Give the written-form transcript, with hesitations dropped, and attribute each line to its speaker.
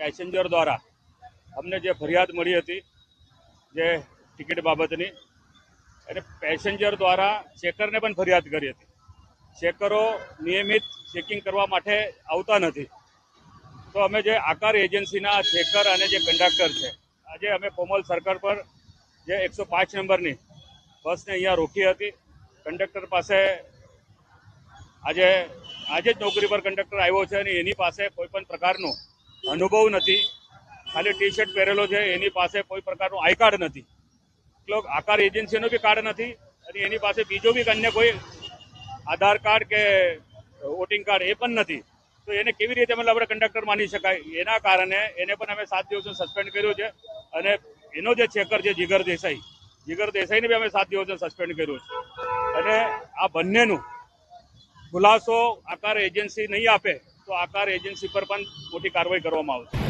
Speaker 1: Passenger દ્વારા અમને જે ફરિયાદ મળી હતી જે ટિકિટ બાબતની, અને પેસેન્જર દ્વારા ચેકરને પણ ફરિયાદ કરી હતી. ચેકરો નિયમિત ચેકિંગ કરવા માટે આવતા નથી. તો અમે જે આકાર એજન્સીના ચેકર અને જે કંડક્ટર છે, આજે અમે કોમલ સર્કલ પર જે 105 નંબરની બસને અહીંયા રોકી હતી. કંડક્ટર પાસે આજે જ નોકરી પર કંડક્ટર આવ્યો છે અને એની પાસે કોઈ પણ પ્રકારનો અનુભવ નથી. ખાલી ટી શર્ટ પહેરેલો છે, એની પાસે કોઈ પ્રકારનું આઈ કાર્ડ નથી. આકાર એજન્સીનું બી કાર્ડ નથી અને એની પાસે બીજો બી અન્ય કોઈ આધાર કાર્ડ કે વોટિંગ કાર્ડ એ પણ નથી. તો એને કેવી રીતે મતલબ આપણે કંડક્ટર માની શકાય? એના કારણે એને પણ અમે 7 દિવસનું સસ્પેન્ડ કર્યું છે. અને એનો જે ચેકર છે જીગર દેસાઈને બી અમે 7 દિવસનું સસ્પેન્ડ કર્યું છે. અને આ બંનેનું ખુલાસો આકાર એજન્સી નહીં આપે તો આકાર એજન્સી પર પણ મોટી કાર્યવાહી કરવામાં આવશે.